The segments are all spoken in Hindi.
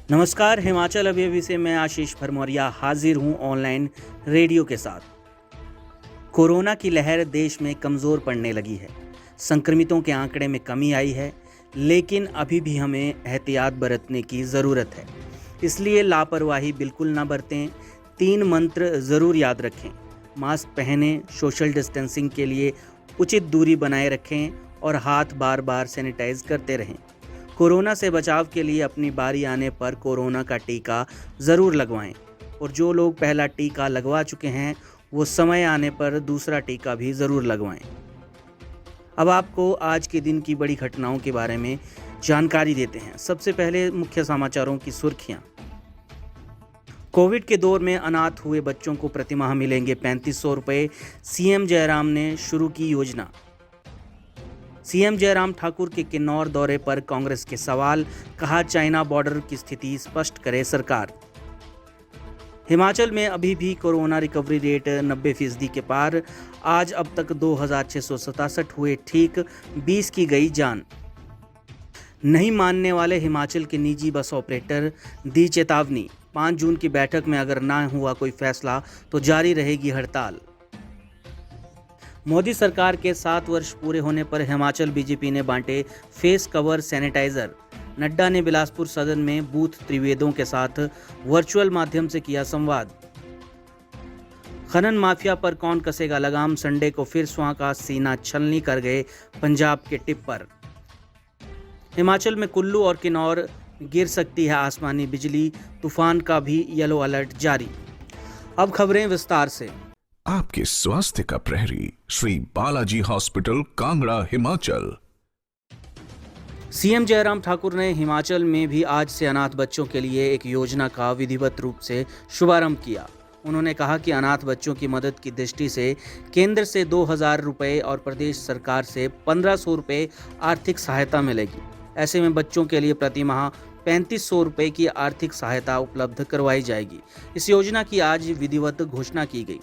नमस्कार। हिमाचल अभी अभी से मैं आशीष भरमौरिया हाजिर हूँ ऑनलाइन रेडियो के साथ। कोरोना की लहर देश में कमज़ोर पड़ने लगी है। संक्रमितों के आंकड़े में कमी आई है, लेकिन अभी भी हमें एहतियात बरतने की ज़रूरत है। इसलिए लापरवाही बिल्कुल ना बरतें। 3 मंत्र ज़रूर याद रखें। मास्क पहनें, सोशल डिस्टेंसिंग के लिए उचित दूरी बनाए रखें और हाथ बार बार सैनिटाइज करते रहें। कोरोना से बचाव के लिए अपनी बारी आने पर कोरोना का टीका ज़रूर लगवाएं और जो लोग पहला टीका लगवा चुके हैं वो समय आने पर दूसरा टीका भी ज़रूर लगवाएं। अब आपको आज के दिन की बड़ी घटनाओं के बारे में जानकारी देते हैं। सबसे पहले मुख्य समाचारों की सुर्खियां। कोविड के दौर में अनाथ हुए बच्चों को प्रतिमाह मिलेंगे 3500 रुपये। सीएम जयराम ने शुरू की योजना। सीएम जयराम ठाकुर के किन्नौर दौरे पर कांग्रेस के सवाल, कहा चाइना बॉर्डर की स्थिति स्पष्ट करे सरकार। हिमाचल में अभी भी कोरोना रिकवरी रेट 90% के पार। आज अब तक 2667 हुए ठीक, 20 की गई जान। नहीं मानने वाले हिमाचल के निजी बस ऑपरेटर, दी चेतावनी। 5 जून की बैठक में अगर ना हुआ कोई फैसला तो जारी रहेगी हड़ताल। मोदी सरकार के 7 वर्ष पूरे होने पर हिमाचल बीजेपी ने बांटे फेस कवर सैनिटाइजर। नड्डा ने बिलासपुर सदन में बूथ त्रिवेदों के साथ वर्चुअल माध्यम से किया संवाद। खनन माफिया पर कौन कसेगा लगाम, संडे को फिर स्वां का सीना छलनी कर गए पंजाब के टिप्पर। हिमाचल में कुल्लू और किन्नौर गिर सकती है आसमानी बिजली, तूफान का भी येलो अलर्ट जारी। अब खबरें विस्तार से। आपके स्वास्थ्य का प्रहरी श्री बालाजी हॉस्पिटल, कांगड़ा, हिमाचल। सीएम जयराम ठाकुर ने हिमाचल में भी आज से अनाथ बच्चों के लिए एक योजना का विधिवत रूप से शुभारंभ किया। उन्होंने कहा कि अनाथ बच्चों की मदद की दृष्टि से केंद्र से 2000 रुपये और प्रदेश सरकार से 1500 रुपये आर्थिक सहायता मिलेगी। ऐसे में बच्चों के लिए प्रतिमाह 3500 रुपये की आर्थिक सहायता उपलब्ध करवाई जाएगी। इस योजना की आज विधिवत घोषणा की गई।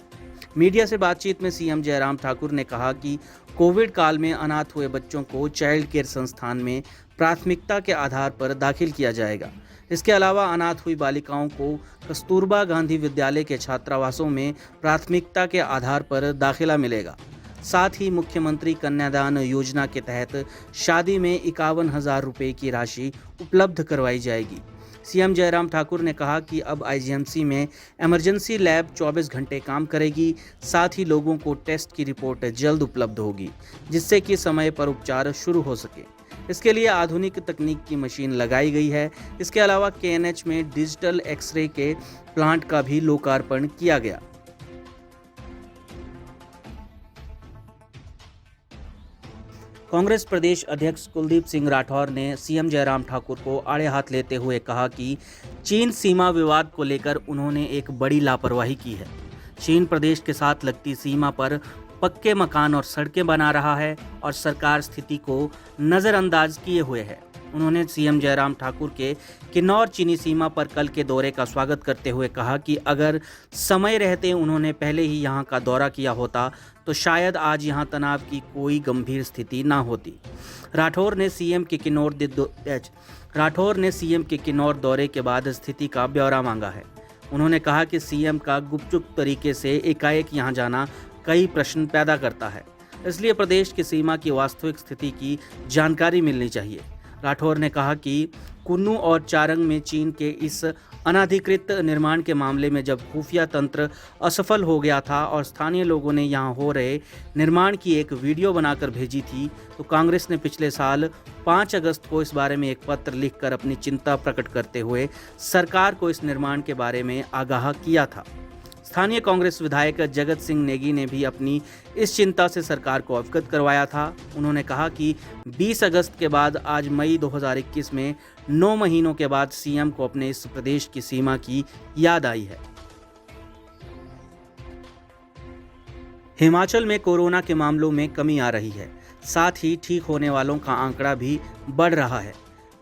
मीडिया से बातचीत में सीएम जयराम ठाकुर ने कहा कि कोविड काल में अनाथ हुए बच्चों को चाइल्ड केयर संस्थान में प्राथमिकता के आधार पर दाखिल किया जाएगा। इसके अलावा अनाथ हुई बालिकाओं को कस्तूरबा गांधी विद्यालय के छात्रावासों में प्राथमिकता के आधार पर दाखिला मिलेगा। साथ ही मुख्यमंत्री कन्यादान योजना के तहत शादी में 51,000 रुपये की राशि उपलब्ध करवाई जाएगी। सीएम जयराम ठाकुर ने कहा कि अब आईजीएमसी में इमरजेंसी लैब 24 घंटे काम करेगी। साथ ही लोगों को टेस्ट की रिपोर्ट जल्द उपलब्ध होगी, जिससे कि समय पर उपचार शुरू हो सके। इसके लिए आधुनिक तकनीक की मशीन लगाई गई है। इसके अलावा केएनएच में डिजिटल एक्सरे के प्लांट का भी लोकार्पण किया गया। कांग्रेस प्रदेश अध्यक्ष कुलदीप सिंह राठौर ने सीएम जयराम ठाकुर को आड़े हाथ लेते हुए कहा कि चीन सीमा विवाद को लेकर उन्होंने एक बड़ी लापरवाही की है। चीन प्रदेश के साथ लगती सीमा पर पक्के मकान और सड़कें बना रहा है और सरकार स्थिति को नज़रअंदाज किए हुए है। उन्होंने सीएम जयराम ठाकुर के किन्नौर चीनी सीमा पर कल के दौरे का स्वागत करते हुए कहा कि अगर समय रहते उन्होंने पहले ही यहां का दौरा किया होता तो शायद आज यहां तनाव की कोई गंभीर स्थिति ना होती। राठौर ने सीएम के किन्नौर दौरे के बाद स्थिति का ब्यौरा मांगा है। उन्होंने कहा कि सीएम का गुपचुप तरीके से एकाएक यहां जाना कई प्रश्न पैदा करता है, इसलिए प्रदेश की सीमा की वास्तविक स्थिति की जानकारी मिलनी चाहिए। राठौर ने कहा कि कुन्नू और चारंग में चीन के इस अनाधिकृत निर्माण के मामले में जब खुफिया तंत्र असफल हो गया था और स्थानीय लोगों ने यहां हो रहे निर्माण की एक वीडियो बनाकर भेजी थी, तो कांग्रेस ने पिछले साल 5 अगस्त को इस बारे में एक पत्र लिखकर अपनी चिंता प्रकट करते हुए सरकार को इस निर्माण के बारे में आगाह किया था। स्थानीय कांग्रेस विधायक जगत सिंह नेगी ने भी अपनी इस चिंता से सरकार को अवगत करवाया था। उन्होंने कहा कि 20 अगस्त के बाद आज मई 2021 में 9 महीनों के बाद सीएम को अपने इस प्रदेश की सीमा की याद आई है। हिमाचल में कोरोना के मामलों में कमी आ रही है, साथ ही ठीक होने वालों का आंकड़ा भी बढ़ रहा है।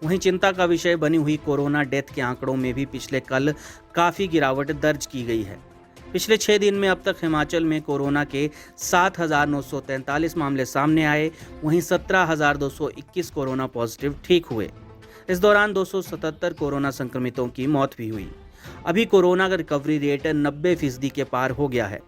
वहीं चिंता का विषय बनी हुई कोरोना डेथ के आंकड़ों में भी पिछले कल काफ़ी गिरावट दर्ज की गई है। पिछले 6 दिन में अब तक हिमाचल में कोरोना के 7,943 मामले सामने आए। वहीं 17,221 कोरोना पॉजिटिव ठीक हुए। इस दौरान 277 कोरोना संक्रमितों की मौत भी हुई। अभी कोरोना का रिकवरी रेट 90% के पार हो गया है।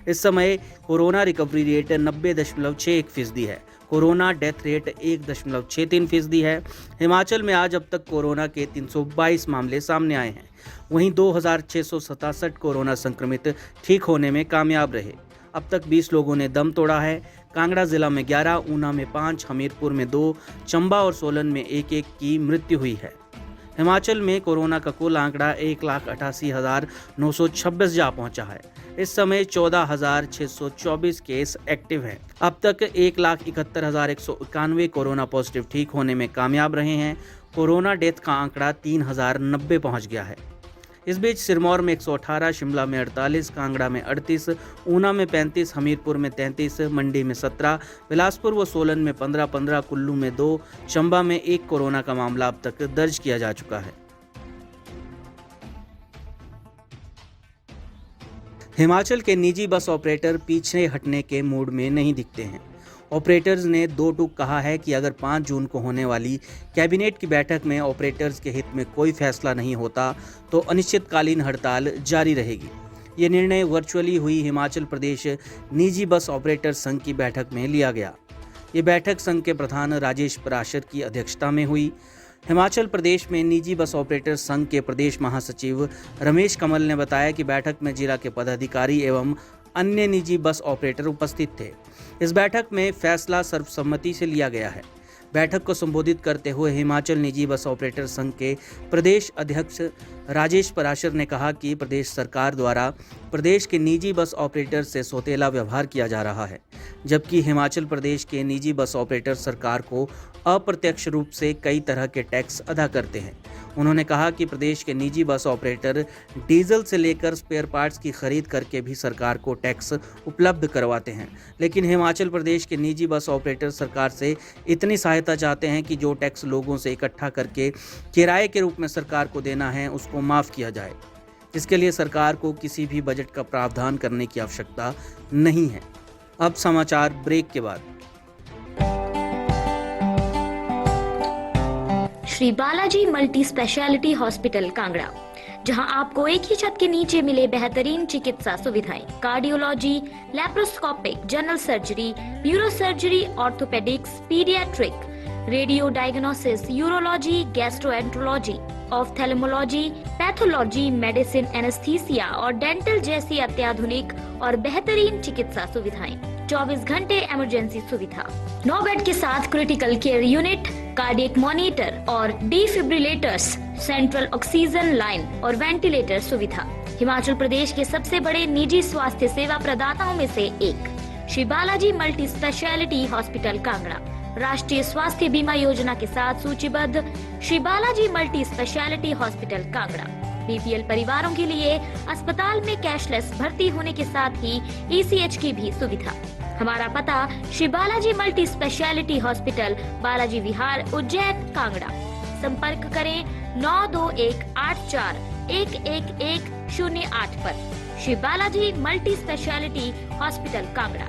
इस समय कोरोना रिकवरी रेट 90.61% है। कोरोना डेथ रेट 1.63% है। हिमाचल में आज अब तक कोरोना के 322 मामले सामने आए हैं। वहीं 2667 कोरोना संक्रमित ठीक होने में कामयाब रहे। अब तक 20 लोगों ने दम तोड़ा है। कांगड़ा जिला में 11, ऊना में 5, हमीरपुर में 2, चंबा और सोलन में 1-1 की मृत्यु हुई है। हिमाचल में कोरोना का कुल आंकड़ा 1,88,926 जा पहुंचा है। इस समय 14,624 केस एक्टिव हैं। अब तक 1,71,191 कोरोना पॉजिटिव ठीक होने में कामयाब रहे हैं। कोरोना डेथ का आंकड़ा 3,090 पहुंच गया है। इस बीच सिरमौर में 118, शिमला में 48, कांगड़ा में 38, ऊना में 35, हमीरपुर में 33, मंडी में 17, बिलासपुर व सोलन में 15-15, कुल्लू में 2, चंबा में 1 कोरोना का मामला अब तक दर्ज किया जा चुका है। हिमाचल के निजी बस ऑपरेटर पीछे हटने के मूड में नहीं दिखते हैं। ऑपरेटर्स ने दो टूक कहा है कि अगर 5 जून को होने वाली कैबिनेट की बैठक में ऑपरेटर्स के हित में कोई फैसला नहीं होता तो अनिश्चितकालीन हड़ताल जारी रहेगी। ये निर्णय वर्चुअली हुई हिमाचल प्रदेश निजी बस ऑपरेटर संघ की बैठक में लिया गया। ये बैठक संघ के प्रधान राजेश पराशर की अध्यक्षता में हुई। हिमाचल प्रदेश में निजी बस ऑपरेटर संघ के प्रदेश महासचिव रमेश कमल ने बताया कि बैठक में जिला के पदाधिकारी एवं अन्य निजी बस ऑपरेटर उपस्थित थे। इस बैठक में फैसला सर्वसम्मति से लिया गया है। बैठक को संबोधित करते हुए हिमाचल निजी बस ऑपरेटर संघ के प्रदेश अध्यक्ष राजेश पराशर ने कहा कि प्रदेश सरकार द्वारा प्रदेश के निजी बस ऑपरेटर से सौतेला व्यवहार किया जा रहा है, जबकि हिमाचल प्रदेश के निजी बस ऑपरेटर सरकार को अप्रत्यक्ष रूप से कई तरह के टैक्स अदा करते हैं। उन्होंने कहा कि प्रदेश के निजी बस ऑपरेटर डीजल से लेकर स्पेयर पार्ट्स की खरीद करके भी सरकार को टैक्स उपलब्ध करवाते हैं, लेकिन हिमाचल प्रदेश के निजी बस ऑपरेटर सरकार से इतनी सहायता चाहते हैं कि जो टैक्स लोगों से इकट्ठा करके किराए के रूप में सरकार को देना है उसको माफ़ किया जाए। इसके लिए सरकार को किसी भी बजट का प्रावधान करने की आवश्यकता नहीं है। अब समाचार ब्रेक के बाद। Shri Balaji multi speciality hospital Kangra, जहां आपको एक ही छत के नीचे मिले बेहतरीन चिकित्सा सुविधाएं, cardiology, laparoscopic, general surgery, neuro surgery, orthopaedics, paediatric, radio diagnosis, urology, gastroenterology, ophthalmology, pathology, medicine, anaesthesia और डेंटल जैसी अत्याधुनिक और बेहतरीन चिकित्सा सुविधाएं, 24 घंटे इमरजेंसी सुविधा, 9 बेड के साथ critical care unit, cardiac monitor और डिफिब्रिलेटर्स, सेंट्रल ऑक्सीजन लाइन और वेंटिलेटर सुविधा। हिमाचल प्रदेश के सबसे बड़े निजी स्वास्थ्य सेवा प्रदाताओं में से एक Shri Balaji multi speciality hospital Kangra राष्ट्रीय स्वास्थ्य बीमा योजना के साथ सूचीबद्ध Shri Balaji multi speciality hospital Kangra BPL परिवारों के लिए अस्पताल में कैशलेस भर्ती होने के साथ ही ईसीएच की भी सुविधा। हमारा पता Shri Balaji multi speciality hospital, Balaji Vihar, Ujjain, Kangra. संपर्क करें 9218411108 पर। Shri Balaji multi speciality hospital Kangra.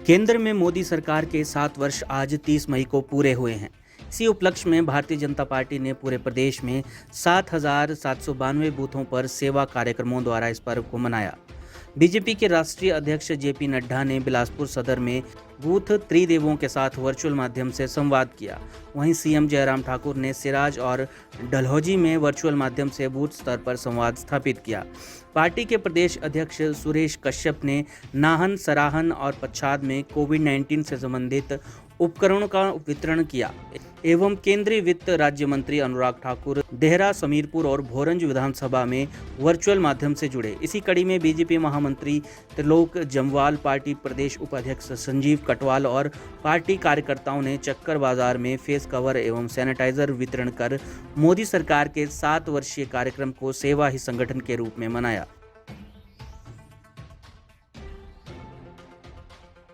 केंद्र में मोदी सरकार के 7 वर्ष आज 30 मई को पूरे हुए हैं। इसी उपलक्ष्य में भारतीय जनता पार्टी ने पूरे प्रदेश में 7,792 बूथों पर सेवा कार्यक्रमों द्वारा इस पर्व को मनाया। बीजेपी के राष्ट्रीय अध्यक्ष जेपी नड्डा ने बिलासपुर सदर में बूथ त्रिदेवों के साथ वर्चुअल माध्यम से संवाद किया। वहीं सीएम जयराम ठाकुर ने सिराज और डलहौजी में वर्चुअल माध्यम से बूथ स्तर पर संवाद स्थापित किया। पार्टी के प्रदेश अध्यक्ष सुरेश कश्यप ने नाहन, सराहन और पच्छाद में कोविड-19 से संबंधित उपकरणों का वितरण किया एवं केंद्रीय वित्त राज्य मंत्री अनुराग ठाकुर देहरा, समीरपुर और भोरंज विधानसभा में वर्चुअल माध्यम से जुड़े। इसी कड़ी में बीजेपी महामंत्री त्रिलोक जम्वाल, पार्टी प्रदेश उपाध्यक्ष संजीव कटवाल और पार्टी कार्यकर्ताओं ने चक्कर बाजार में फेस कवर एवं सैनिटाइजर वितरण कर मोदी सरकार के 7 वर्षीय कार्यक्रम को सेवा ही संगठन के रूप में मनाया।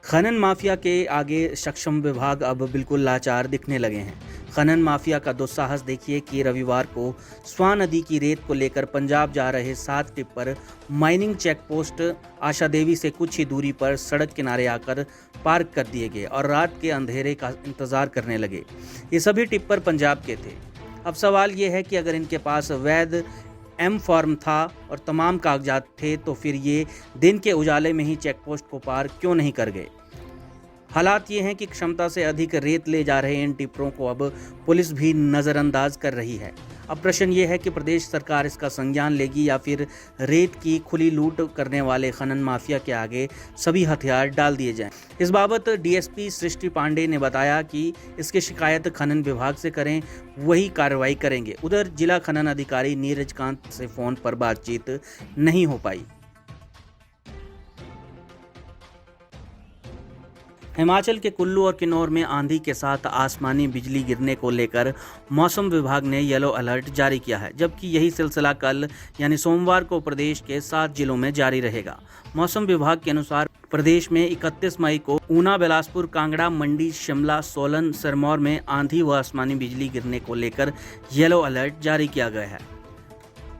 खनन माफिया के आगे सक्षम विभाग अब बिल्कुल लाचार दिखने लगे हैं। खनन माफिया का दुस्साहस देखिए कि रविवार को स्वां नदी की रेत को लेकर पंजाब जा रहे 7 tipper mining check post Asha Devi से कुछ ही दूरी पर सड़क किनारे आकर पार्क कर दिए गए और रात के अंधेरे का इंतजार करने लगे। ये सभी टिप्पर पंजाब के थे। अब सवाल ये है कि अगर इनके पास वैध एम फॉर्म था और तमाम कागजात थे तो फिर ये दिन के उजाले में ही चेक पोस्ट को पार क्यों नहीं कर गए। हालात ये हैं कि क्षमता से अधिक रेत ले जा रहे इन टिप्परों को अब पुलिस भी नज़रअंदाज कर रही है। अब प्रश्न ये है कि प्रदेश सरकार इसका संज्ञान लेगी या फिर रेत की खुली लूट करने वाले खनन माफिया के आगे सभी हथियार डाल दिए जाएं। इस बाबत डीएसपी सृष्टि पांडे ने बताया कि इसकी शिकायत खनन विभाग से करें, वही कार्रवाई करेंगे। उधर जिला खनन अधिकारी नीरज कांत से फ़ोन पर बातचीत नहीं हो पाई। हिमाचल के कुल्लू और किन्नौर में आंधी के साथ आसमानी बिजली गिरने को लेकर मौसम विभाग ने येलो अलर्ट जारी किया है, जबकि यही सिलसिला कल यानी सोमवार को प्रदेश के 7 जिलों में जारी रहेगा। मौसम विभाग के अनुसार प्रदेश में 31 मई को ऊना, बिलासपुर, कांगड़ा, मंडी, शिमला, सोलन, सिरमौर में आंधी व आसमानी बिजली गिरने को लेकर येलो अलर्ट जारी किया गया है।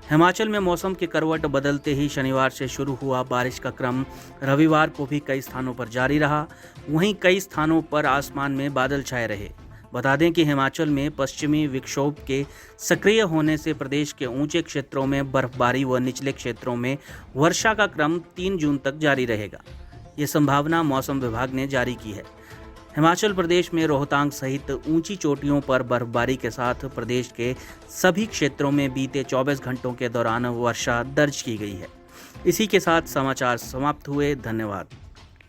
हिमाचल में मौसम के करवट बदलते ही शनिवार से शुरू हुआ बारिश का क्रम रविवार को भी कई स्थानों पर जारी रहा। वहीं कई स्थानों पर आसमान में बादल छाए रहे। बता दें कि हिमाचल में पश्चिमी विक्षोभ के सक्रिय होने से प्रदेश के ऊंचे क्षेत्रों में बर्फबारी व निचले क्षेत्रों में वर्षा का क्रम 3 जून तक जारी रहेगा। ये संभावना मौसम विभाग ने जारी की है। हिमाचल प्रदेश में रोहतांग सहित ऊंची चोटियों पर बर्फबारी के साथ प्रदेश के सभी क्षेत्रों में बीते 24 घंटों के दौरान वर्षा दर्ज की गई है। इसी के साथ समाचार समाप्त हुए। धन्यवाद।